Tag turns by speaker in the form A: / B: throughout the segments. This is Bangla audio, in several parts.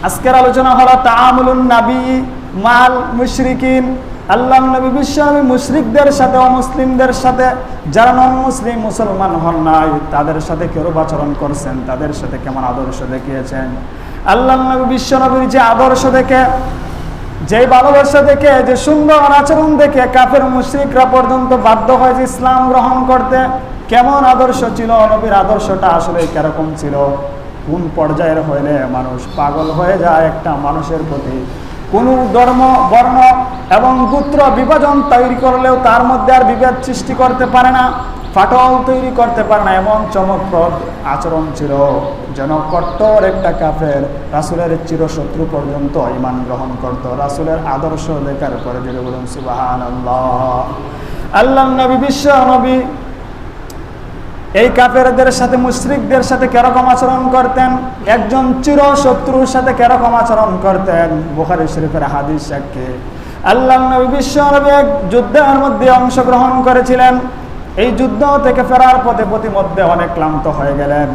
A: আজকের আলোচনা হলো তাআমুলুন নবী মাল মুশরিকিন। আল্লাহর নবী বিশ্বনবী মুশরিকদের সাথে, অমুসলিমদের সাথে, যারা নন মুসলিম মুসলমান হন নাই, তাদের সাথে কিরূপ আচরণ করছেন, তাদের সাথে কেমন আদর্শ দেখিয়েছেন। আল্লাহর নবী বিশ্বনবীর যে আদর্শ দেখে, যে ভালোবাসা দেখে, যে সুন্দর আচরণ দেখে কাফের মুশরিকরা পর্যন্ত বাধ্য হয় যে ইসলাম গ্রহণ করতে। কেমন আদর্শ ছিল নবীর, আদর্শটা আসলে কিরকম ছিল, কোন পর্যায়ের হইলে মানুষ পাগল হয়ে যায় একটা মানুষের প্রতি। কোন ধর্ম, বর্ণ এবং গোত্র বিভাজন তৈরি করলেও তার মধ্যে আর বিভেদ সৃষ্টি করতে পারে না, ফাটল তৈরি করতে পারে না, এমন চমকপ্রদ আচরণ ছিল যেন কট্টর একটা কাফের রাসূলের চিরশত্রু পর্যন্ত ঈমান গ্রহণ করত রাসূলের আদর্শ দেখার পরে। যদি বলুন সুবহানাল্লাহ। আল্লাহর নবী বিশ্ব নবী এই কাফেরদের সাথে, মুশরিকদের সাথে কিরকম আচরণ করতেন, একজন চিরশত্রুর সাথে কিরকম আচরণ করতেন, বুখারী শরীফের হাদিস সাক্ষী। আল্লাহর নবী বিশ্ব নবী এক যুদ্ধের মধ্যে অংশগ্রহণ করেছিলেন। এই যুদ্ধ থেকে ফেরার পথে প্রতিমধ্যে অনেক ক্লান্ত হয়ে গেলেন।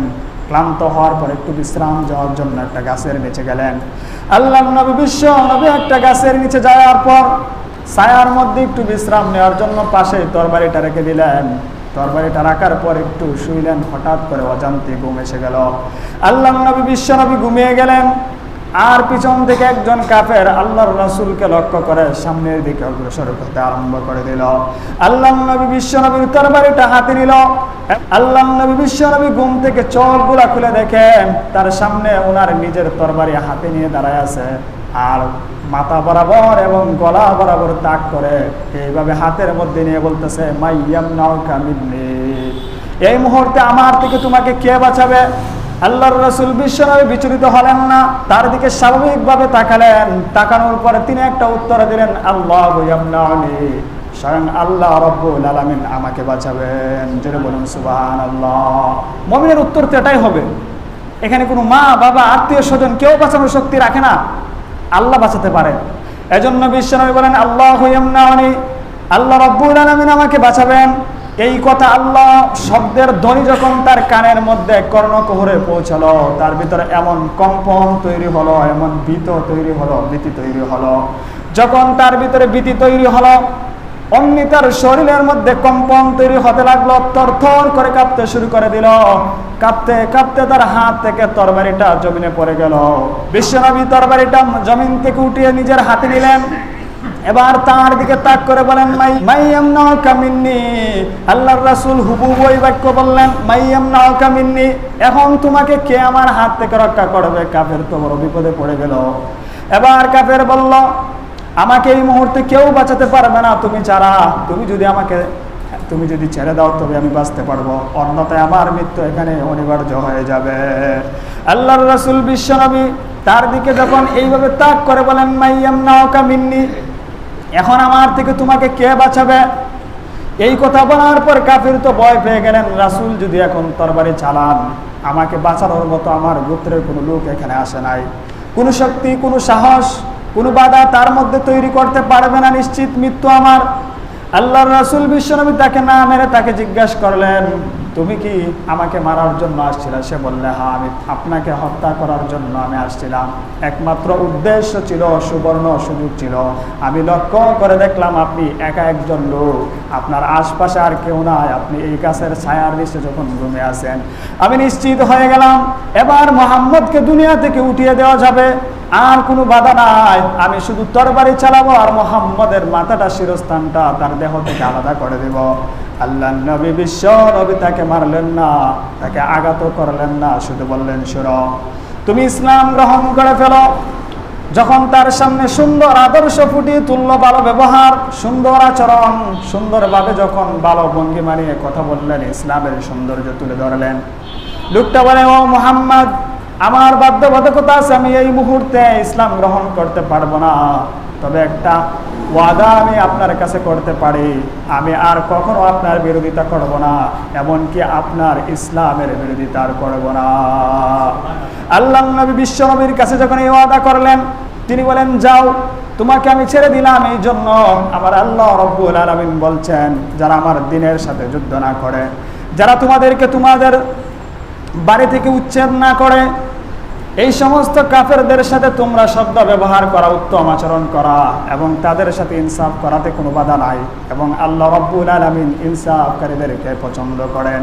A: ক্লান্ত হওয়ার পর একটু বিশ্রাম যাওয়ার জন্য একটা গাছের নিচে গেলেন। আল্লাহর নবী বিশ্ব নবী একটা গাছের নিচে যাওয়ার পর ছায়ার মধ্যে একটু বিশ্রাম নেওয়ার জন্য পাশে তরবারিটা রেখে দিলেন। তরবারিটা রাখার পর একটু শুইলেন, হঠাৎ করে অজান্তে ঘুম এসে গেল। আল্লাহর নবী বিশ্ব নবী ঘুমিয়ে গেলেন, আর পিছন থেকে একজন কাফের আল্লাহর রাসূলকে লক্ষ্য করে সামনের দিকে অগ্রসর হতে আরম্ভ করে দিল। আল্লাহর নবী বিশ্ব নবীর তরবারিটা হাতে নিল। আল্লাহর নবী বিশ্ব নবী ঘুম থেকে চোখগুলা খুলে দেখেন তার সামনে ওনার নিজের তরবারি হাতে নিয়ে দাঁড়ায় আছে, আর মাথা বরাবর এবং গলা বরাবর তাক করে এইভাবে হাতের মধ্যে নিয়ে বলতেছে, মাইয়ামনাউকা মিন্নি, এই মুহূর্তে আমার থেকে তোমাকে কে বাঁচাবে? আল্লাহর রাসূল বিশ্বনবী বিচলিত হলেন না, তার দিকে স্বাভাবিকভাবে তাকালেন। তাকানোর পরে তিনি একটা উত্তর দিলেন, আল্লাহু ইয়ামনাউনি, স্বয়ং আল্লাহ রাব্বুল আলামিন আমাকে বাঁচাবেন। জোরে বলুন সুবহানাল্লাহ। মুমিনের উত্তর তো এটাই হবে। এখানে কোনো মা, বাবা, আত্মীয় স্বজন কেউ বাঁচানোর শক্তি রাখে না, আল্লাহ বাঁচাতে পারে। এজন্য বিশ্বনবী বলেন, আল্লাহু ইয়ামনাউনি, আল্লাহ রাব্বুল আলামিন আমাকে বাঁচাবেন। এই কথা আল্লাহ শব্দের ধ্বনি যখন তার কানের মধ্যে কর্ণকুহরে পৌঁছালো, তার ভিতরে এমন কম্পন তৈরি হলো, এমন ভীতি তৈরি হলো। যখন তার ভিতরে ভীতি তৈরি হলো, অমনি তার শরীরের মধ্যে কম্পন তৈরি হতে লাগলো, থরথর করে কাঁপতে শুরু করে দিল। কাঁপতে কাঁপতে তার হাত থেকে তরবারিটা জমিনে পড়ে গেল। বিশ্বনবী তরবারিটা জমিন থেকে উঠিয়ে নিজের হাতে নিলেন। এবার তার দিকে তাক করে বলেন, মাইয়ামনাউকা মিন্নি। আল্লাহর রাসূল হুবহু ওই বাক্য বললেন, মাইয়ামনাউকা মিন্নি, এখন তোমাকে কে আমার হাত থেকে রক্ষা করবে? কাফের তো বড় বিপদে পড়ে গেল। এবার কাফের বলল, আমাকে এই মুহূর্তে কেউ বাঁচাতে পারবে না তুমি ছাড়া। তুমি যদি ছেড়ে দাও তবে আমি বাঁচতে পারবো, অন্যথায় আমার মৃত্যু এখানে অনিবার্য হয়ে যাবে। আল্লাহর রাসূল বিশ্বনবী তার দিকে যখন এইভাবে তাক করে বলেন, মাইয়ামনাউকা মিন্নি, এখন আমার থেকে তোমাকে কে বাঁচাবে? এই কথা বলার পর কাফির তো ভয় পেয়ে গেলেন, রাসূল যদি এখন তরবারি চালান, আমাকে বাঁচানোর মতো আমার গোত্রের কোনো লোক এখানে আসে নাই, কোনো শক্তি, কোনো সাহস, কোনো বাধা তার মধ্যে তৈরি করতে পারবে না, নিশ্চিত মৃত্যু আমার। আল্লাহর রাসূল বিশ্বনবী তাকে না মেরে তাকে জিজ্ঞাসা করলেন, তুমি কি আমাকে মারার জন্য আসছিলে? সে বললে, হ্যাঁ, আমি আপনাকে হত্যা করার জন্য আমি আসছিলাম। একমাত্র উদ্দেশ্য ছিল, সুবর্ণ সুযোগ ছিল, আমি লক্ষ্য করে দেখলাম আপনি একা একজন লোক, আপনার আশপাশে আর কেউ নাই, আপনি এই গাছের ছায়ার নিচে যখন ঘুমিয়ে আছেন, আমি নিশ্চিত হয়ে গেলাম এবার মুহাম্মদকে দুনিয়া থেকে উঠিয়ে দেওয়া যাবে, আর কোনো বাধা নাই, আমি শুধু তরবারি চালাবো আর মুহাম্মদের মাথাটা, শিরস্থানটা তার দেহ থেকে আলাদা করে দেব। আল্লাহর নবী বিশ্ব নবী তাকে মারলেন না, তাকে আঘাত করলেন না, শুধু বললেন, শোনো, তুমি ইসলাম গ্রহণ করে ফেলো। যখন তার সামনে সুন্দর আদর্শ ফুটিয়ে তুলল, ভালো ব্যবহার, সুন্দর আচরণ, সুন্দরভাবে যখন ভালো ভঙ্গিমা নিয়ে কথা বললেন, ইসলামের সৌন্দর্য তুলে ধরলেন, লোকটা বলে, ও মুহাম্মদ, আমার বাধ্যবাধকতা আছে, আমি এই মুহূর্তে ইসলাম গ্রহণ করতে পারবো না, তবে একটা ওয়াদা আমি আপনার কাছে করতে পারি, আমি আর কখনো আপনার বিরোধিতা করব না, এমনকি আপনার ইসলামের বিরোধিতা আর করব না। আল্লাহর নবী বিশ্বনবীর কাছে যখন এই ওয়াদা করলেন, তিনি বলেন, যাও, তোমাকে আমি ছেড়ে দিলাম। এই জন্য আমার আল্লাহ রাব্বুল আলামিন বলছেন, যারা আমার দ্বীনের সাথে যুদ্ধ না করে, যারা তোমাদেরকে তোমাদের বাড়ি থেকে উচ্ছেদ না করে, এই সমস্ত কাফেরদের সাথে তোমরা শব্দ ব্যবহার করা, উত্তম আচরণ করা এবং তাদের সাথে ইনসাফ করাতে কোনো বাধা নাই, এবং আল্লাহ রাব্বুল আলামিন ইনসাফকারীদেরকে পছন্দ করেন।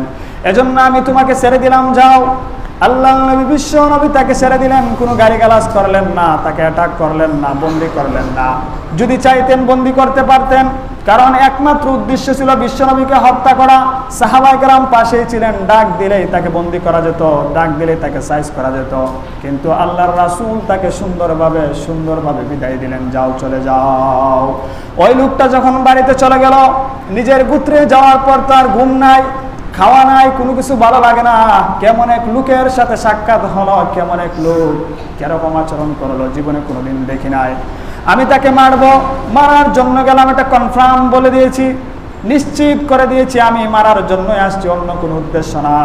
A: এজন্য আমি তোমাকে ছেড়ে দিলাম, যাও। আল্লাহ নবী, বিশ্ব নবী তাকে ছেড়ে দিলেন, কোনো গালিগালাজ করলেন না, তাকে অ্যাটাক করলেন না, বন্দী করলেন না। যদি চাইতেন বন্দী করতে পারতেন, কারণ একমাত্র উদ্দেশ্য ছিল বিশ্বনবীকে হত্যা করা। সাহাবায়ে কেরাম পাশেই ছিলেন, ডাক দিলেই তাকে বন্দী করা যেত, ডাক দিলেই তাকে সাইজ করা যেত। কিন্তু আল্লাহর রাসূল তাকে সুন্দরভাবে বিদায় দিলেন, যাও, চলে যাও। ওই লোকটা যখন বাড়িতে চলে গেল, নিজের গোত্রে যাওয়ার পর তার ঘুম নাই, খাওয়া নাই, কোনো কিছু ভালো লাগে না। কেমন এক লোকের সাথে সাক্ষাৎ হলো, কেমন এক লোক কিরকম আচরণ করলো, জীবনে কোনোদিন দেখি নাই। আমি তাকে মারার জন্য গেলাম, এটা কনফার্ম বলে দিয়েছি, নিশ্চিত করে দিয়েছি আমি মারার জন্য আসছি, অন্য কোনো উদ্দেশ্য না।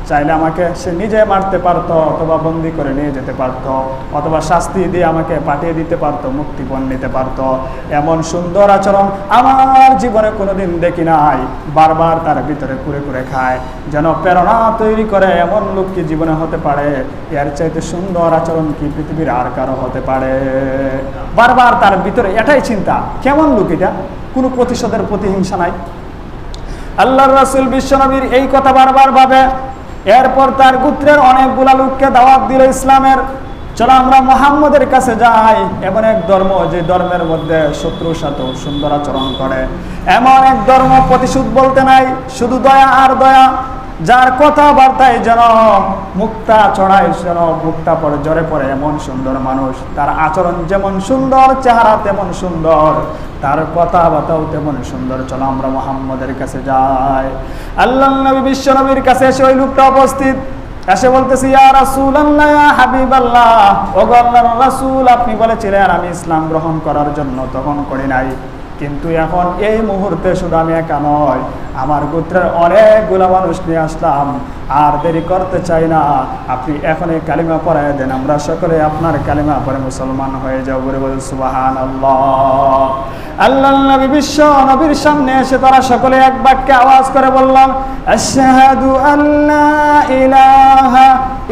A: চাইলে আমাকে সে নিজে মারতে পারতো, অথবা বন্দি করে নিয়ে যেতে পারতো, অথবা শাস্তি দিয়ে আমাকে পাঠিয়ে দিতে পারতো, মুক্তিপণ নিতে পারতো। এমন সুন্দর আচরণ আমার জীবনে কোনোদিন দেখি নাই। বারবার তার ভিতরে কুরে খায়, যেন প্রেরণা তৈরি করে এমন লোক কি জীবনে হতে পারে, এর চাইতে সুন্দর আচরণ কি পৃথিবীর আর কারো হতে পারে। বারবার তার ভিতরে এটাই চিন্তা, কেমন লোক এটা, কোনো প্রতিশোধের প্রতিহিংসা নাই। আল্লাহর রাসূল বিশ্বনবীর এই কথা বারবার ভাবে। এরপর তার গোত্রের অনেকগুলা লোককে দাওয়াত দিল ইসলামের, চলো আমরা মুহাম্মদের কাছে যাই। এমন এক ধর্ম, যে ধর্মের মধ্যে শত্রুর সাথে সুন্দর আচরণ করে, এমন এক ধর্ম প্রতিশোধ বলতে নাই, শুধু দয়া আর দয়া, যার কথাবার্তায় যেন মুক্তা চড়ায়, যেন মুক্তা পড়ে, জ্বরে পড়ে, এমন সুন্দর মানুষ। তার আচরণ যেমন সুন্দর, চেহারা তেমন সুন্দর, তার কথাবার্তাও তেমন সুন্দর। চলো আমরা মুহাম্মদের কাছে যাই। আল্লাহর নবী বিশ্ব নবীর কাছে এসে ওই লোকটা উপস্থিত, এসে বলতেছি, ইয়া রাসূলুল্লাহ, ইয়া হাবিবাল্লাহ, ওগো আল্লাহর রাসূল, আপনি বলেছিলেন আমি ইসলাম গ্রহণ করার জন্য, তখন করি নাই, কিন্তু এখন এই মুহূর্তে শুধু আমি একা নয়, আমার গোত্রের অনেকগুলা মানুষ নিয়ে আসলাম, আর দেরি করতে চাই না, আপনি এখনই কালিমা পড়ায় দেন, আমরা সকলে আপনার কালিমা পড়ে মুসলমান হয়ে যাও। বলে বলে সুবহানাল্লাহ। আল্লাহর নবী বিশ্ব নবীর সামনে এসে তারা সকলে এক বাক্যে আওয়াজ করে বললাম, আশহাদু আল্লা ইলাহা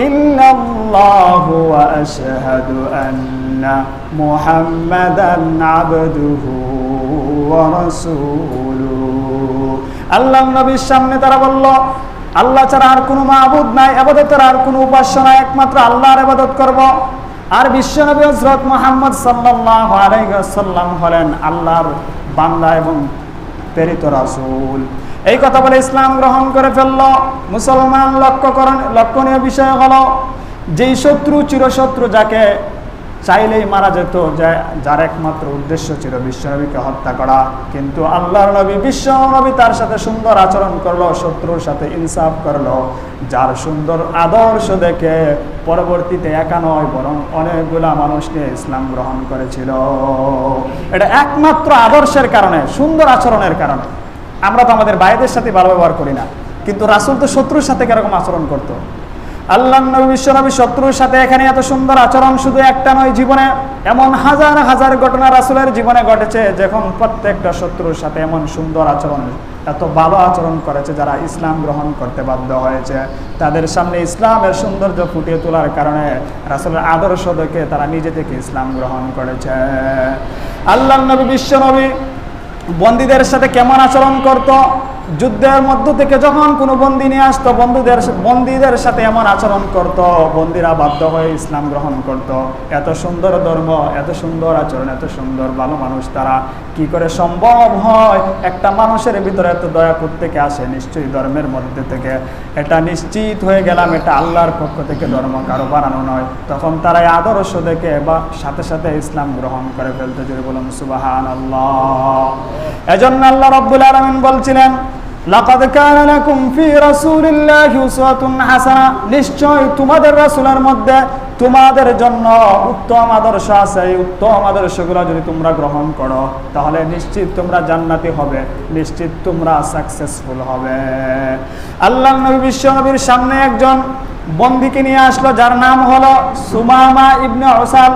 A: ইল্লাল্লাহু ওয়া আশহাদু আন্না মুহাম্মাদান আবদুহু ওয়া রাসূলুহু। আল্লাহর নবীর সামনে তারা বলল, আল্লাহ ছাড়া আর কোনো মাবুদ নাই, ইবাদতের আর কোনো উপাস্য নাই, একমাত্র আল্লাহর ইবাদত করব। আর বিশ্বনবী হযরত মুহাম্মদ সাল্লাল্লাহু আলাইহি ওয়াসাল্লাম হলেন আল্লাহর বান্দা এবং প্রেরিত রাসূল। এই কথা বলে ইসলাম গ্রহণ করে ফেলল মুসলমান। লক্ষণীয় বিষয় হলো, যেই শত্রু চিরশত্রু, যাকে চাইলেই মারা যেত, যার একমাত্র উদ্দেশ্য ছিল বিশ্বনবীকে হত্যা করা, কিন্তু আল্লাহর নবী বিশ্বনবী তার সাথে সুন্দর আচরণ করলো, শত্রুর সাথে ইনসাফ করলো। যার সুন্দর আদর্শ দেখে পরবর্তীতে একা নয়, বরং অনেকগুলা মানুষ নিয়ে ইসলাম গ্রহণ করেছিল। এটা একমাত্র আদর্শের কারণে, সুন্দর আচরণের কারণে। আমরা তো আমাদের ভাইদের সাথে ভালো ব্যবহার করি না, কিন্তু রাসূল তো শত্রুর সাথে কিরকম আচরণ করতো। আল্লাহর নবী বিশ্বনবী শত্রুর সাথে এখানে এত সুন্দর আচরণ শুধু একটা নয়, জীবনে এমন হাজার হাজার ঘটনা রাসূলের জীবনে ঘটেছে, যখন প্রত্যেকটা শত্রুর সাথে এমন সুন্দর আচরণ, এত ভালো আচরণ করেছে, যারা ইসলাম গ্রহণ করতে বাধ্য হয়েছে। তাদের সামনে ইসলামের সৌন্দর্য ফুটিয়ে তোলার কারণে রাসূলের আদর্শ দেখে তারা নিজে থেকে ইসলাম গ্রহণ করেছে। আল্লাহর নবী বিশ্বনবী বন্দীদের সাথে কেমন আচরণ করত, যুদ্ধের মধ্য থেকে যখন কোনো বন্দী নিয়ে আসতো, বন্দীদের সাথে এমন আচরণ করত, বন্দীরা বাধ্য হয়ে ইসলাম গ্রহণ করত। এত সুন্দর ধর্ম, এত সুন্দর আচরণ, এত সুন্দর ভালো মানুষ, তারা কি করে সম্ভব হয়? একটা মানুষের ভিতরে এত দয়া প্রত্যেকে আসে, নিশ্চয়ই ধর্মের মধ্যে থেকে। এটা নিশ্চিত হয়ে গেলাম, এটা আল্লাহর পক্ষ থেকে ধর্ম, কারো বানানো নয়। তখন তারা এই আদর্শ দেখে বা সাথে সাথে ইসলাম গ্রহণ করে ফেলতে। যদি বলুন সুবহানাল্লাহ। এজন্য আল্লাহ রাব্বুল আলামিন বলছিলেন, লাকাদ কানা লাকুম ফি রাসূলিল্লাহি উসওয়াতুন হাসানা, নিশ্চয় তোমাদের রাসূলের মধ্যে তোমাদের জন্য উত্তম আদর্শ আছে। এই উত্তম আদর্শগুলো যদি তোমরা গ্রহণ করো, তাহলে নিশ্চিত তোমরা জান্নাতি হবে, নিশ্চিত তোমরা সাকসেসফুল হবে। আল্লাহর নবী বিশ্বনবীর সামনে একজন বন্দীকে নিয়ে আসলো, যার নাম হলো সুমামা ইবনে উসাল,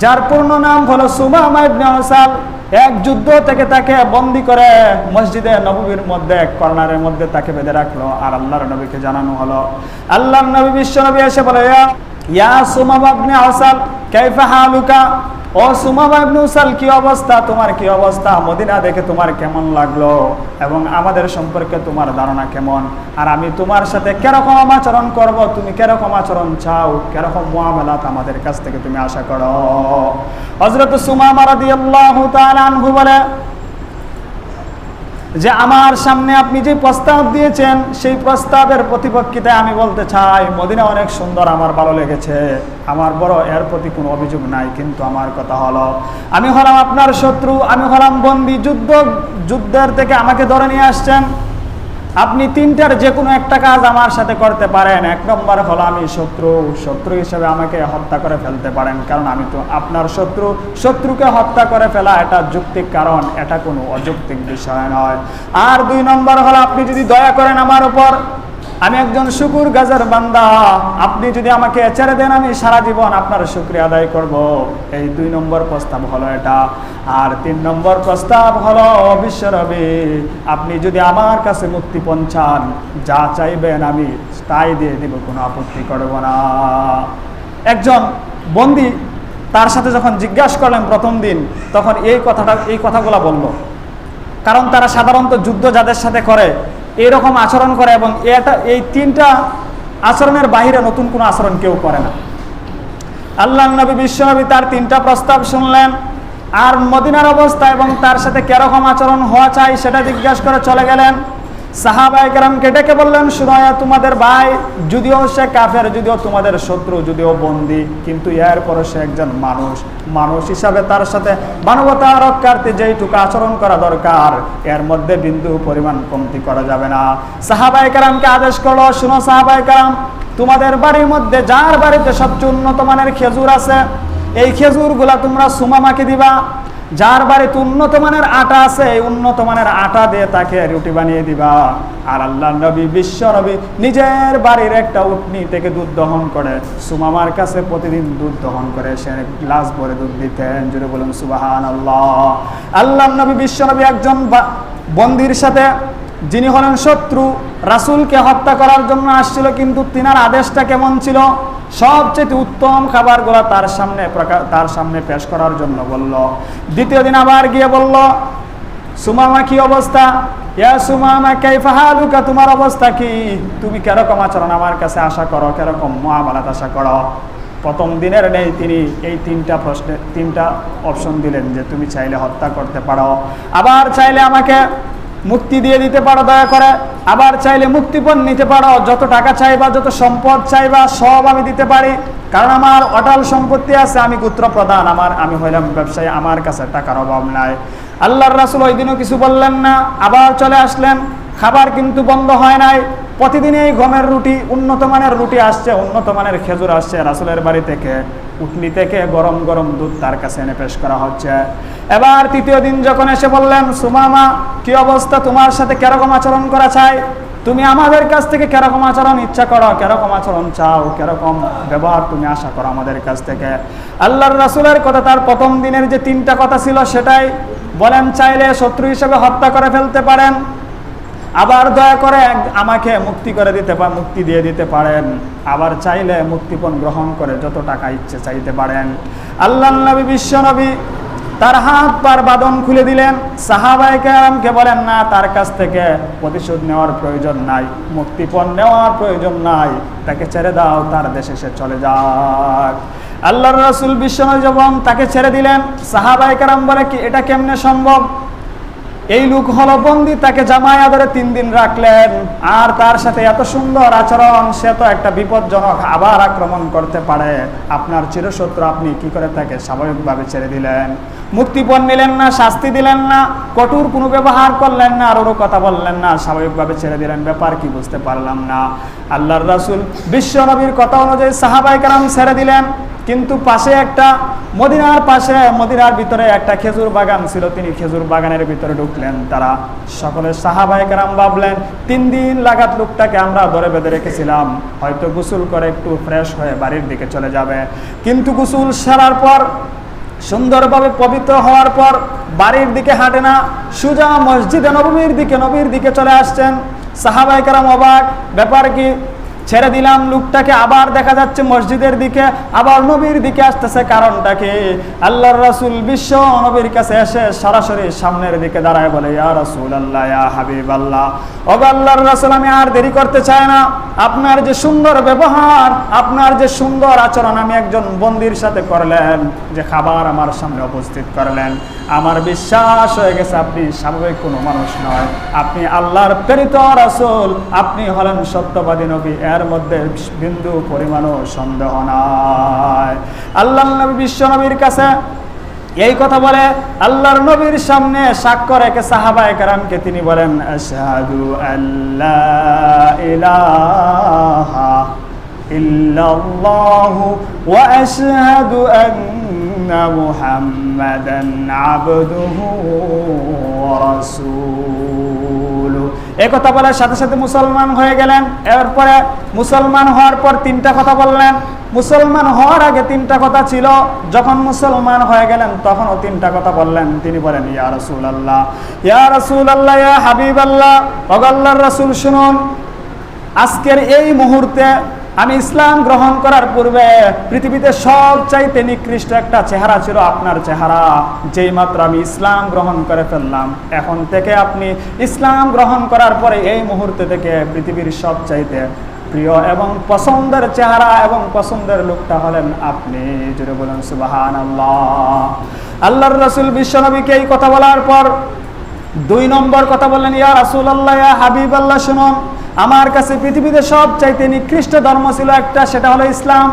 A: যার পূর্ণ নাম হলো সুমামা ইবনে উসাল। এক যুদ্ধ থেকে তাকে বন্দী করে মসজিদে নববীর মধ্যে এক কর্নারের মধ্যে তাকে বেঁধে রাখলো। আর আল্লাহর নবীকে জানানো হলো, আল্লাহর নবী বিশ্বনবী এসে বলে, ইয়া সুমামা ইবনে আসাল কাইফা হালুকা, ও সুমামা ইবনে উসাল কি অবস্থা, তোমার কি অবস্থা, মদিনা দেখে তোমার কেমন লাগলো এবং আমাদের সম্পর্কে তোমার ধারণা কেমন, আর আমি তোমার সাথে কিরকম আচরণ করব, তুমি কিরকম আচরণ চাও, কিরকম মুআমালাত আমাদের কাছ থেকে তুমি আশা করো। হযরত সুমামা রাদিয়াল্লাহু তাআলা আনহু বলে যে আমার সামনে আপনি যে প্রস্তাব দিয়েছেন সেই প্রস্তাবের প্রতিপক্ষিতায় আমি বলতে চাই মদিনা অনেক সুন্দর, আমার ভালো লেগেছে, আমার বড় এর প্রতি কোনো অভিযোগ নাই, কিন্তু আমার কথা হলো আমি হলাম আপনার শত্রু, আমি হলাম বন্দী, যুদ্ধের থেকে আমাকে ধরে নিয়ে আসছেন, আপনি তিনটার যে কোনো একটা কাজ আমার সাথে করতে পারেন। এক নম্বর হলো আমি শত্রু হিসেবে আমাকে হত্যা করে ফেলতে পারেন, কারণ আমি তো আপনার শত্রুকে হত্যা করে ফেলা এটা যৌক্তিক কারণ, এটা কোনো অযৌক্তিক বিষয় নয়। আর দুই নম্বর হলো আপনি যদি দয়া করেন আমার উপর, আমি একজন শুকরগুজার বান্দা, আপনি যদি আমাকে ছেড়ে দেন আমি সারা জীবন আপনার শুকরিয়া আদায় করব। এই দুই নম্বর প্রস্তাব হলো এটা। আর তিন নম্বর প্রস্তাব হলো বিশ্বনবী, আপনি যদি আমার কাছে মুক্তিপণ চান, যা চাইবেন আমি তাই দিয়ে দিব, কোনো আপত্তি করব না। একজন বন্দী তার সাথে যখন জিজ্ঞাসা করলেন প্রথম দিন, তখন এই কথাগুলো বলল, কারণ তারা সাধারণত যুদ্ধ যাদের সাথে করে এইরকম আচরণ করে এবং এই তিনটা আচরণের বাইরে নতুন কোনো আচরণ কেউ করে না। আল্লাহর নবী বিশ্বনবী তার তিনটা প্রস্তাব শুনলেন, আর মদিনার অবস্থা এবং তার সাথে কিরকম আচরণ হওয়া চাই সেটা জিজ্ঞাসা করে চলে গেলেন। সাহাবায়ে কেরামকে ডেকে বললেন, শুনো, তোমাদের ভাই যদিও সে কাফের, যদিও তোমাদের শত্রু, যদিও বন্দী, কিন্তু এরপরও সে একজন মানুষ হিসাবে তার সাথে মানবতা রক্ষার্থে যেইটুকু আচরণ করা দরকার এর মধ্যে বিন্দু পরিমাণ কমতি করা যাবে না। সাহাবায়ে কেরামকে আদেশ করলো, শুনো সাহাবায়ে কেরাম, তোমাদের বাড়ির মধ্যে যার বাড়িতে সবচেয়ে উন্নত মানের খেজুর আছে, এই খেজুরগুলা তোমরা সুমামাকে দিবা। যার বাড়িতে উন্নত মানের আটা আছে, এই উন্নত মানের আটা দিয়ে তাকে রুটি বানিয়ে দিবা। আর আল্লাহর নবী বিশ্ব নবী নিজের বাড়ির একটা উটনি থেকে দুধ দহন করে সুমামার কাছে প্রতিদিন দুধ দহন করে সে গ্লাস ভরে দুধ দিতেন। জুড়ে বলুন সুবহানাল্লাহ। আল্লাহর নবী বিশ্ব নবী একজন বন্দীর সাথে, যিনি হলেন শত্রু, রাসূলকে হত্যা করার জন্য আসছিল, কিন্তু তিনার আদেশটা কেমন ছিল, সবচেয়ে উত্তম খাবারগুলো তার সামনে পেশ করার জন্য বলল। দ্বিতীয় দিন আবার গিয়ে বলল, সুমামা কি অবস্থা, ইয়া সুমামা কাইফা হালুকা, তোমার অবস্থা কি, তুমি কিরকম আচরণ আমার কাছে আশা করো, কিরকম মুআমালাত আশা করো। প্রথম দিনের নেই তিনি এই তিনটা অপশন দিলেন যে তুমি চাইলে হত্যা করতে পারো, আবার চাইলে আমাকে মুক্তি দিয়ে দিতে পারো দয়া করে, আবার চাইলে মুক্তিপণ নিতে পারো, যত টাকা চাইবা, যত সম্পদ চাইবা সব আমি দিতে পারি, কারণ আমার অটল সম্পত্তি আছে, আমি গোত্র প্রধান, আমি হইলাম ব্যবসায়ী, আমার কাছে টাকার অভাব নাই। আল্লাহর রাসূল ওই দিনও কিছু বললেন না, আবার চলে আসলেন। খাবার কিন্তু বন্ধ হয় নাই, প্রতিদিন এই গমের রুটি, উন্নত মানের রুটি আসছে, উন্নত মানের খেজুর আসছে রাসূলের বাড়ি থেকে, উটনি থেকে গরম গরম দুধ তার কাছে এনে পেশ করা হচ্ছে। এবার তৃতীয় দিন যখন এসে বললেন, সুমামা কি অবস্থা, তোমার সাথে কিরকম আচরণ করা চাই, তুমি আমাদের কাছ থেকে কিরকম আচরণ ইচ্ছা করো, কিরকম আচরণ চাও, কিরকম ব্যবহার তুমি আশা করো আমাদের কাছ থেকে। আল্লাহর রাসূলের কথা, তার প্রথম দিনের যে তিনটা কথা ছিল সেটাই বলেন, চাইলে শত্রু হিসেবে হত্যা করে ফেলতে পারেন, আবার দয়া করে আমাকে মুক্তি দিয়ে দিতে পারেন, আবার চাইলে মুক্তিপণ গ্রহণ করে যত টাকা ইচ্ছে চাইতে পারেন। আল্লাহর নবী বিশ্ব নবী তার হাত পার বাঁধন খুলে দিলেন। সাহাবায়ে কেরামকে বলেন, না, তার কাছ থেকে প্রতিশোধ নেওয়ার প্রয়োজন নাই, মুক্তিপণ নেওয়ার প্রয়োজন নাই, তাকে ছেড়ে দাও, তার দেশে সে চলে যাক। আল্লাহর রাসূল বিশ্ব নবী যখন তাকে ছেড়ে দিলেন, সাহাবায়ে কেরাম বলে, কি এটা কেমনে সম্ভব, এই লোক হলো বন্দী, তাকে জামায় আদরে 3 দিন রাখলেন, আর তার সাথে এত সুন্দর আচরণ, সে তো একটা বিপজ্জনক, আবার আক্রমণ করতে পারে, আপনার চিরশত্রু, আপনি কি করে তাকে স্বাভাবিকভাবে ছেড়ে দিলেন, মুক্তিপণ নিলেন না, শাস্তি দিলেন না, কঠোর কোনো ব্যবহার করলেন না, আর ওরও কথা বললেন না, স্বাভাবিকভাবে ছেড়ে দিলেন, ব্যাপার কি বুঝতে পারলাম না। আল্লাহর রাসূল বিশ্ব নবীর কথা অনুযায়ী সাহাবায়ে কেরাম ছেড়ে দিলেন, কিন্তু পাশে একটা মদিনার ভিতরে একটা খেজুর বাগান ছিল, তিনি খেজুর বাগানের ভিতরে ঢুকলেন। তারা সকলে সাহাবায়ে কেরাম ভাবলেন, 3 দিন লাগাত লোকটাকে আমরা ধরে বেঁধে রেখেছিলাম, হয়তো গোসল করে একটু ফ্রেশ হয়ে বাড়ির দিকে চলে যাবে, কিন্তু গোসল সারার পর, সুন্দরভাবে পবিত্র হওয়ার পর বাড়ির দিকে হাঁটে না, সোজা মসজিদে নববীর দিকে চলে আসছেন। সাহাবায়ে কেরাম অবাক, ব্যাপার কি, ছেড়ে দিলাম। লোকটাকে আবার দেখা যাচ্ছে মসজিদের দিকে, আবার নবীর দিকে আসতেছে। কারণটা কি? আল্লাহর রাসূল বিশ্ব নবীর কাছে এসে সরাসরি সামনের দিকে দাঁড়ায় বলে, ইয়া রাসূলুল্লাহ, ইয়া হাবিবাল্লাহ, ও আল্লাহর রাসূল, আমি আর দেরি করতে চাই না। আপনার যে সুন্দর ব্যবহার, আপনার যে সুন্দর আচরণ আমি একজন বন্দীর সাথে করলেন, যে খাবার আমার সামনে উপস্থিত করলেন, আমার বিশ্বাস হয়ে গেছে আপনি স্বাভাবিক কোনো মানুষ নয়, আপনি আল্লাহর প্রেরিত রাসূল, আপনি হলেন সত্যবাদী নবী, এর মধ্যে বিন্দু পরিমাণও সন্দেহ নাই। আল্লাহর নবী বিশ্ব নবীর কাছে এই কথা বলে আল্লাহর নবীর সামনে সাক্ষ্য রেখে সাহাবায়ে কেরামকে তিনি বলেন, আশহাদু আল্লা ইলাহা ইল্লাল্লাহু ওয়া আশহাদু আন্না মুহাম্মাদান আবদুহু ওয়া রাসূলুহু। এই কথা বলার সাথে সাথে মুসলমান হয়ে গেলেন। এরপরে মুসলমান হওয়ার পর তিনটা কথা বললেন। মুসলমান হওয়ার আগে তিনটা কথা ছিল, যখন মুসলমান হয়ে গেলেন তখনও তিনটা কথা বললেন। তিনি বলেন, ইয়া রাসূলুল্লাহ, ইয়া রাসূলুল্লাহ, ইয়া হাবিবাল্লাহ, ও আল্লাহর রাসূল শুনুন, আজকের এই মুহূর্তে আমি ইসলাম গ্রহণ করার পূর্বে পৃথিবীতে সবচাইতে নিকৃষ্ট একটা চেহারা ছিল আপনার চেহারা। যেই মাত্র আমি ইসলাম গ্রহণ করে ফেললাম, এখন থেকে আপনি ইসলাম গ্রহণ করার পরে এই মুহূর্তে থেকে পৃথিবীর সবচাইতে প্রিয় এবং পছন্দের চেহারা এবং পছন্দের লোকটা হলেন আপনি। জোরে বলেন সুবহানাল্লাহ। আল্লাহর রাসূল বিশ্বনবীকে এই কথা বলার পর 2 নম্বর কথা বললেন, ইয়া রাসূলুল্লাহ, ইয়া হাবিবাল্লাহ, শুনুন, আমার কাছে পৃথিবীতে সবচাইতে নিকৃষ্ট ধর্ম ছিল একটা, সেটা হলো ইসলাম।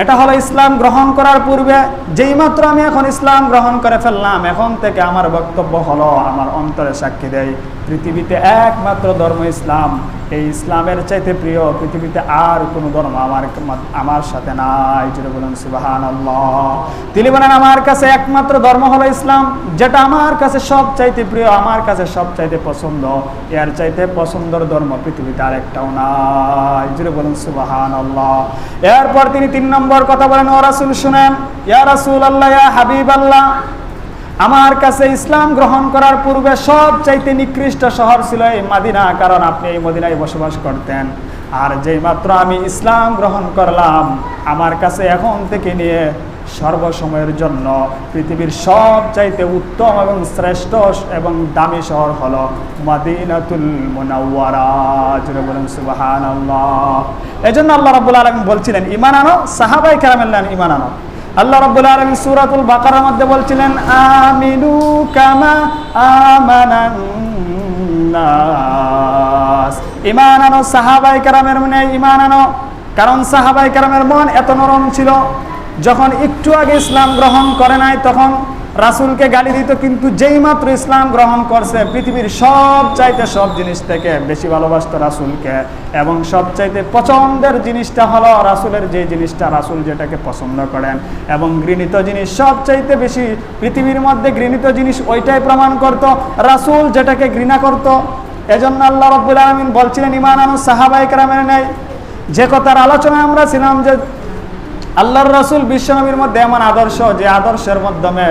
A: এটা হলো ইসলাম গ্রহণ করার পূর্বে, যেই মাত্র আমি এখন ইসলাম গ্রহণ করে ফেললাম, এখন থেকে আমার বক্তব্য হলো, আমার অন্তরে সাক্ষী দেয়, পৃথিবীতে একমাত্র ধর্ম ইসলাম। এই ইসলামের চাইতে প্রিয় পৃথিবীতে আর কোনো ধর্ম আমার সাথে নাই। জোরে বলেন সুবহানাল্লাহ। তিনি বলেন, আমার কাছে একমাত্র ধর্ম হলো ইসলাম, যেটা আমার কাছে সবচাইতে প্রিয়, আমার কাছে সবচাইতে পছন্দ। এর চাইতে পছন্দের ধর্ম পৃথিবীতে আরেকটাও নাই। জোরে বলেন সুবহানাল্লাহ। এরপর তিনি 3 নম্বর কথা বলেন, ও রাসূল শুনেন, ইয়া রাসূলুল্লাহ, ইয়া হাবিবাল্লাহ, আমার কাছে ইসলাম গ্রহণ করার পূর্বে সবচাইতে নিকৃষ্ট শহর ছিল এই মদিনা, কারণ আপনি এই মদিনায় বসবাস করতেন। আর যেই মাত্র আমি ইসলাম গ্রহণ করলাম, আমার কাছে এখন থেকে নিয়ে সর্বসময়ের জন্য পৃথিবীর সবচাইতে উত্তম এবং শ্রেষ্ঠ এবং দামি শহর হলো মদিনাতুল মুনাওয়ারা। জোরে বলেন সুবহানাল্লাহ। এজন্য আল্লাহ রাব্বুল আলামিন বলছিলেন, ঈমান আনো, সাহাবায়ে কেরামের ঈমান আনো। আল্লাহ রাব্বুল আলামিন সূরাতুল বাকারার মধ্যে বলছিলেন, আমিনু কামা আমানান নাস, ঈমান আনো, সাহাবায়ে কেরামের মনে ঈমান আনো। কারণ সাহাবায়ে কেরামের মন এত নরম ছিল, যখন একটু আগে ইসলাম গ্রহণ করে নাই তখন রাসূলকে গালি দিত, কিন্তু যেই মাত্র ইসলাম গ্রহণ করছে পৃথিবীর সবচাইতে সব জিনিস থেকে বেশি ভালোবাসত রাসূলকে, এবং সবচাইতে পছন্দের জিনিসটা হলো রাসূলের যে জিনিসটা, রাসূল যেটাকে পছন্দ করেন, এবং ঘৃণিত জিনিস সবচাইতে বেশি পৃথিবীর মধ্যে ঘৃণিত জিনিস ওইটাই প্রমাণ করত, রাসূল যেটাকে ঘৃণা করত। এজন্য আল্লাহ রাব্বুল আলামিন বলছিলেন, ঈমান আনো, সাহাবায়ে কেরামের নেই। যে কথার আলোচনায় আমরা ছিলাম যে আল্লাহর রাসূল বিশ্বনবীর মধ্যে এমন আদর্শ, যে আদর্শের মাধ্যমে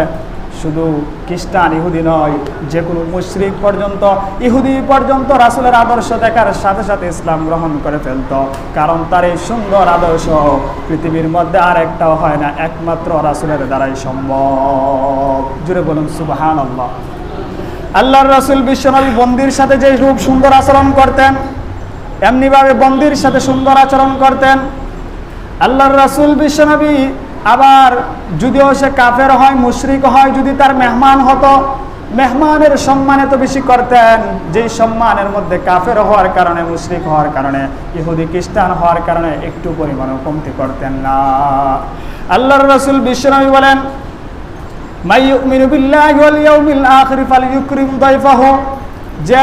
A: শুধু খ্রিস্টান ইহুদি নয়, যে কোনো মুশরিক পর্যন্ত, ইহুদি পর্যন্ত রাসূলের আদর্শ দেখার সাথে সাথে ইসলাম গ্রহণ করে ফেলত। কারণ তার এই সুন্দর আদর্শ পৃথিবীর মধ্যে আর একটাও হয় না, একমাত্র রাসূলের দ্বারাই সম্ভব। জুড়ে বলুন সুবহানাল্লাহ। আল্লাহর রাসূল বিশ্বনবী বন্দির সাথে যে রূপ সুন্দর আচরণ করতেন, এমনিভাবে বন্দির সাথে সুন্দর আচরণ করতেন। আল্লাহর রাসূল বিশ্বনবী আবার যদিও সে কাফের হয়, মুশরিক হয়, যদি তার মেহমান হতো, মেহমানের সম্মান এত বেশি করতেন, যেই সম্মানের মধ্যে কাফের হওয়ার কারণে, মুশরিক হওয়ার কারণে, ইহুদি খ্রিস্টান হওয়ার কারণে একটু পরিমাণও কমতি করতেন না। আল্লাহর রাসূল বিশ্বনবী বলেন, মাই ইউমিনু বিল্লাহি ওয়াল ইয়াউমিল আখির ফালইউকরিম দাইফাহু, যে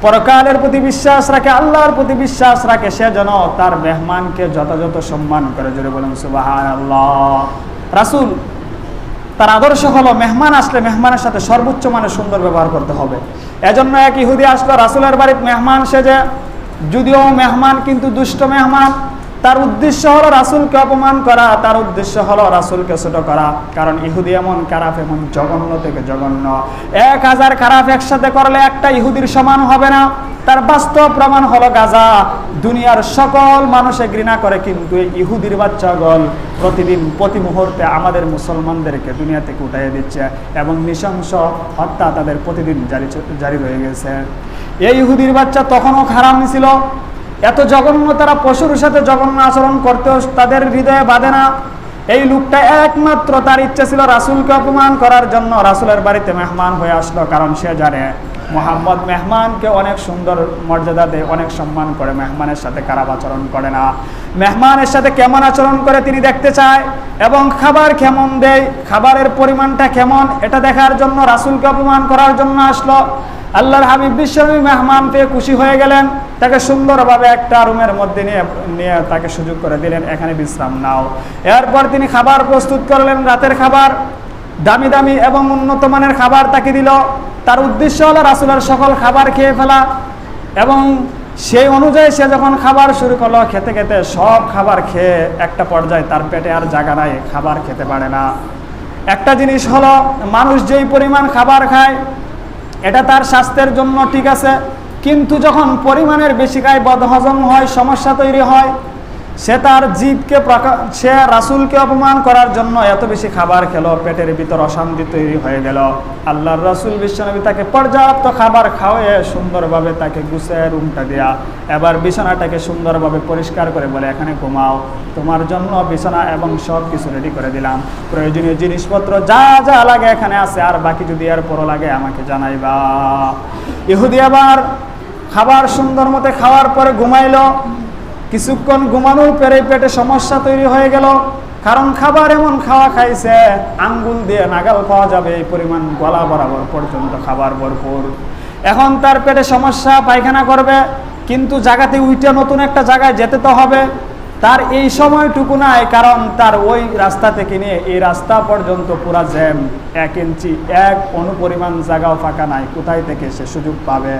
A: পরকালের প্রতি বিশ্বাস রাখে, আল্লাহর প্রতি বিশ্বাস রাখে, সে যেন তার মেহমানকে যথাযথ সম্মান করে। জোরে বলেন সুবহানাল্লাহ। রাসূল তার আদর্শ হলো, মেহমান আসলে মেহমানের সাথে সর্বোচ্চ মানের সুন্দর ব্যবহার করতে হবে। এজন্য এক ইহুদি আসলো রাসূলের বাড়িতে মেহমান সেজে, যদিও মেহমান কিন্তু দুষ্ট মেহমান, তার উদ্দেশ্য হলো রাসূলকে অপমান করা, তার উদ্দেশ্য হলো রাসূলকে ছোট করা। কারণ ইহুদি এমন খারাপ, এমন জঘন্য থেকে জঘন্য, 1000 খারাপ একসাথে করলে একটা ইহুদির সমান হবে না। তার বাস্তব প্রমাণ হলো গাজা। দুনিয়ার সকল মানুষে ঘৃণা করে, কিন্তু এই ইহুদির বাচ্চাগণ প্রতিদিন প্রতি মুহূর্তে আমাদের মুসলমানদেরকে দুনিয়া থেকে উঠাইয়ে দিচ্ছে এবং নৃশংস হত্যা তাদের প্রতিদিন জারি রয়ে গেছে। এই ইহুদির বাচ্চা তখনও খারাপ ছিল, এত জঘন্য, তারা পশুর সাথে জঘন্য আচরণ করতেও তাদের হৃদয়ে বাঁধে না। এই লোকটা একমাত্র তার ইচ্ছা ছিল রাসূলকে অপমান করার জন্য রাসূলের বাড়িতে মেহমান হয়ে আসলো, কারণ সে জানে মুহাম্মদ মেহমানকে অনেক সুন্দর মর্যাদা দেয়, অনেক সম্মান করে, মেহমানের সাথে খারাপ আচরণ করে না। মেহমানের সাথে কেমন আচরণ করে তিনি দেখতে চায়, এবং খাবার কেমন দেয়, খাবারের পরিমাণটা কেমন, এটা দেখার জন্য রাসূলকে অপমান করার জন্য আসলো। আল্লাহর হাবিব বিশ্বনবী মেহমান পেয়ে খুশি হয়ে গেলেন, তাকে সুন্দরভাবে একটা রুমের মধ্যে নিয়ে তাকে সুযোগ করে দিলেন, এখানে বিশ্রাম নাও। এরপর তিনি খাবার প্রস্তুত করলেন, রাতের খাবার, দামি দামি এবং উন্নত মানের খাবার তাকে দিল। তার উদ্দেশ্য হলো রাসূলের সকল খাবার খেয়ে ফেলা, এবং সেই অনুযায়ী সে যখন খাবার শুরু করলো, খেতে খেতে সব খাবার খেয়ে একটা পর্যায়ে তার পেটে আর জায়গা নাই, খাবার খেতে পারে না। একটা জিনিস হলো, মানুষ যেই পরিমাণ খাবার খায় এটা তার স্বাস্থ্যের জন্য ঠিক আছে, কিন্তু যখন পরিমাণের বেশি খায় বদহজম হয়, সমস্যা তৈরি হয়। সে তার জিদকে সে রাসূলকে অপমান করার জন্য এত বেশি খাবার খেলো, পেটের ভিতর অশান্তি তৈরি হয়ে গেল। আল্লাহর রাসূল বিশ্বনবী তাকে পর্যাপ্ত খাবার খাওয়ায়ে সুন্দরভাবে তাকে গুছিয়ে রুমটা দেয়া, এবার বিছানাটাকে সুন্দরভাবে পরিষ্কার করে বলে, এখানে ঘুমাও, তোমার জন্য বিছানা এবং সব কিছু রেডি করে দিলাম, প্রয়োজনীয় জিনিসপত্র যা যা লাগে এখানে আছে, আর বাকি যদি এর পরও লাগে আমাকে জানাইবা। ইহুদি আবার খাবার সুন্দর মতো খাওয়ার পরে ঘুমাইলো। কিছুক্ষণ ঘুমানোর পরে পেটে সমস্যা তৈরি হয়ে গেল, কারণ খাবার এমন খাওয়া খাইছে আঙ্গুল দিয়ে নাগাল খাওয়া যাবে এই পরিমাণ, গলা বরাবর পর্যন্ত খাবার ভরপুর। এখন তার পেটে সমস্যা, পায়খানা করবে, কিন্তু জায়গাতে উইটে নতুন একটা জায়গায় যেতে তো হবে। তার এই সময়টুকু নাই, কারণ তার ওই রাস্তা থেকে নিয়ে এই রাস্তা পর্যন্ত পুরা জ্যাম, 1 ইঞ্চি 1 অনুপরিমাণ জায়গাও ফাঁকা নাই। কোথায় থেকে সে সুযোগ পাবে?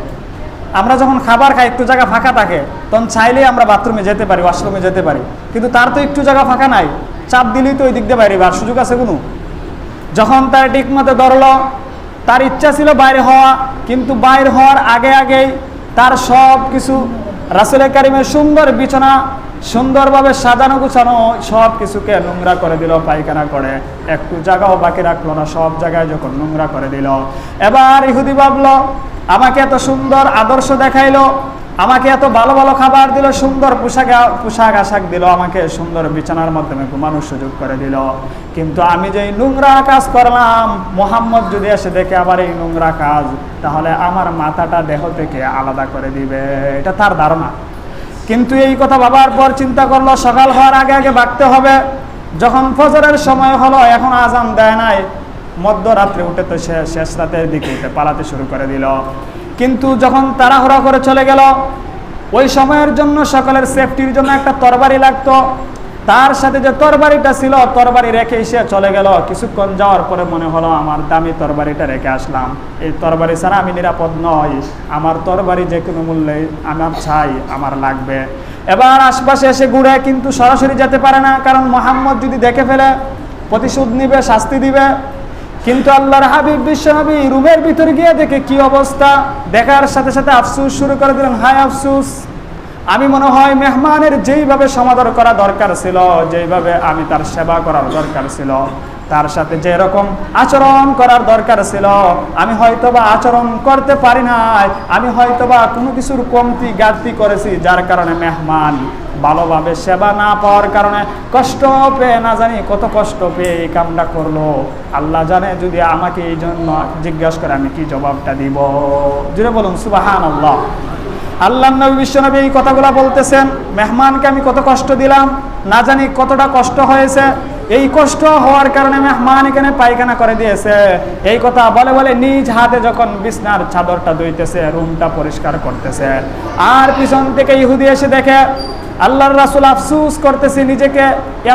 A: আমরা যখন খাবার খাই একটু জায়গা ফাঁকা থাকে, তখন চাইলেই আমরা বাথরুমে যেতে পারি, ওয়াশরুমে যেতে পারি, কিন্তু তার তো একটু জায়গা ফাঁকা নাই, চাপ দিলেই তো ওই দিক দিয়ে বাইরে আর সুযোগ আছে কোনো? যখন তার ঠিক মতো ধরলো, তার ইচ্ছা ছিল বাইরে হওয়া, কিন্তু বাইরে হওয়ার আগে আগেই তার সব কিছু রাসূল কারীমের সুন্দর বিছানা সুন্দরভাবে সাজানো গুছানো সব কিছুকে নোংরা করে দিল, পায়খানা করে, একটু জায়গাও বাকি রাখলো না, সব জায়গায় যখন নোংরা করে দিল। এবার ইহুদি ভাবলো, আমাকে এত সুন্দর আদর্শ দেখাইলো, আমাকে এত ভালো ভালো খাবার দিল, সুন্দর পোশাক আশাক দিল, আমাকে সুন্দর বিছানার মাধ্যমে ঘুমানোর সুযোগ করে দিল, কিন্তু আমি যে নোংরা কাজ করলাম, মুহাম্মদ যদি এসে দেখে আবার এই নোংরা কাজ, তাহলে আমার মাথাটা দেহ থেকে আলাদা করে দিবে, এটা তার ধারণা। কিন্তু এই কথা ভাবার পর চিন্তা করলো, সকাল হওয়ার আগে আগে ভাগতে হবে। যখন ফজরের সময় হলো, এখন আজান দেয় নাই, মধ্যরাত্রে উঠে তো শেষ রাতের দিকে উঠে পালাতে শুরু করে দিল। কিন্তু যখন তাড়াহুড়া করে চলে গেল, ওই সময়ের জন্য সকলের সেফটির জন্য একটা তরবারি লাগতো, তার সাথে যে তরবারিটা ছিল তরবারি রেখে এসে চলে গেল। কিছুক্ষণ যাওয়ার পরে মনে হলো, আমার দামি তরবারিটা রেখে আসলাম, এই তরবারি ছাড়া আমি নিরাপদ নই, আমার তরবারি যে কোনো মূল্যে আমার চাই, আমার লাগবে। এবার আশপাশে এসে ঘুরে, কিন্তু সরাসরি যেতে পারে না, কারণ মুহাম্মদ যদি দেখে ফেলে প্রতিশোধ নিবে, শাস্তি দিবে। কিন্তু আল্লাহর হাবিব বিশ্বনবী রুমের ভিতরে গিয়ে দেখে কি অবস্থা, দেখার সাথে সাথে আফসোস শুরু করে দিলেন, হায় আফসোস, আমি মনে হয় মেহমানের যেইভাবে সমাদর করা দরকার ছিল, যেইভাবে আমি তার সেবা করার দরকার ছিল, তার সাথে যে রকম আচরণ করার দরকার ছিল, আমি হয়তোবা আচরণ করতে পারি নাই, আমি হয়তোবা কোনো কিছুর কমতি ঘাটতি করেছি, যার কারণে মেহমান ভালোভাবে সেবা না পাওয়ার কারণে কষ্ট পেয়ে, না জানি কত কষ্ট পেয়ে এই কামটা করলো। আল্লাহ জানে, যদি আমাকে এই জন্য জিজ্ঞাসা করে আমি কি জবাবটা দিব। জুড়ে বলুন সুবহানাল্লাহ। আল্লাহর নবী বিশ্বনবী এই কথাগুলো বলতেছেন, মেহমানকে আমি কত কষ্ট দিলাম, না জানি কতটা কষ্ট হয়েছে, এই কষ্ট হওয়ার কারণে মেহমান এখানে পায়খানা করে দিয়েছে। এই কথা বলে বলে নিজ হাতে যখন বিছনার চাদরটা ধুইতেছে, রুমটা পরিষ্কার করতেছে, আর পিছন থেকে ইহুদি এসে দেখে আল্লাহর রাসূল আফসোস করতেছে, নিজেকে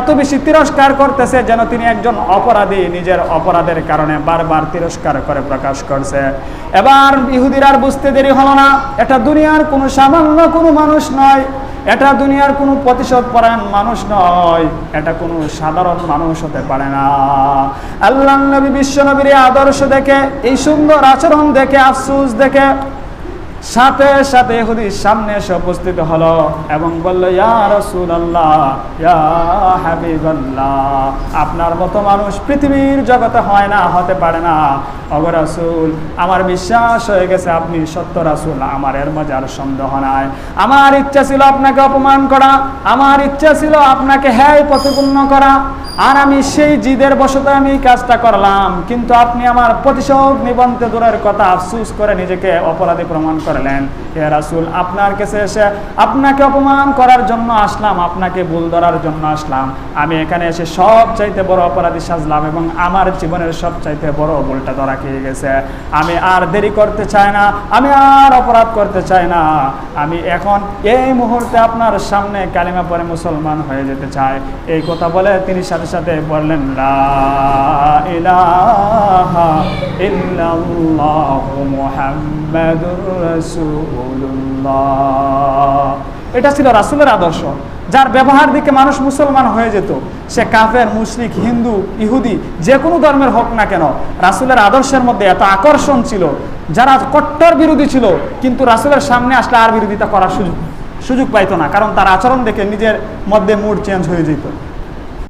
A: এত বেশি তিরস্কার করতেছে, যেন তিনি একজন অপরাধী, নিজের অপরাধের কারণে বারবার তিরস্কার করে প্রকাশ করছে। এবার ইহুদির আর বুঝতে দেরি হলো না, এটা দুনিয়ার কোনো সামান্য কোনো মানুষ নয়, এটা দুনিয়ার কোনো প্রতিশোধ পরায়ণ মানুষ নয়, এটা কোনো সাধারণ মানুষ হতে পারে না। আল্লাহর নবী বিশ্ব নবীর আদর্শ দেখে, এই সুন্দর আচরণ দেখে, আফসোস দেখে সাথে সাথে ইহুদির সামনে এসে উপস্থিত হলো এবং বলল, ইয়া রাসূলুল্লাহ, ইয়া হাবিবাল্লাহ, আপনার মতো মানুষ পৃথিবীর জগতে হয় না, হতে পারে না। ওগো রাসূল, আমার বিশ্বাস হয়ে গেছে আপনি সত্য রাসূল, আমার এর মধ্যে আর সন্দেহ নাই। আমার ইচ্ছা ছিল আপনাকে অপমান করা, আমার ইচ্ছা ছিল আপনাকে হ্যায় প্রতিপন্ন করা, আর আমি সেই জিদের বশত আমি কাজটা করলাম, কিন্তু আপনি আমার প্রতিশোধ নিবন্তে দূরের কথা আফসোস করে নিজেকে অপরাধী প্রমাণ করলেন। হে রাসূল, আপনার কাছে এসে আপনাকে অপমান করার জন্য আসলাম, আপনাকে ভুল ধরার জন্য আসলাম। আমি এখানে এসে সব চাইতে বড় অপরাধী সাজলাম এবং আমার জীবনের সব চাইতে বড় ভুলটা ধরা খেয়ে গেছে। আমি আর দেরি করতে চাই না, আমি আর অপরাধ করতে চাই না, আমি এখন এই মুহূর্তে আপনার সামনে কালিমা পড়ে মুসলমান হয়ে যেতে চাই। এই কথা বলে তিনি সাথে সাথে বললেন, লা ইলাহা ইল্লাল্লাহু মুহাম্মাদুর রাসূলুল্লাহ। এটা ছিল রাসূলের আদর্শ, যার ব্যবহার দিকে মানুষ মুসলমান হয়ে যেত। সে কাফের, মুশরিক, হিন্দু, ইহুদি, যে কোনো ধর্মের হোক না কেন, রাসূলের আদর্শের মধ্যে এত আকর্ষণ ছিল, যারা কট্টর বিরোধী ছিল কিন্তু রাসূলের সামনে আসলে আর বিরোধিতা করার সুযোগ পাইতো না, কারণ তার আচরণ দেখে নিজের মধ্যে মুড চেঞ্জ হয়ে যেত।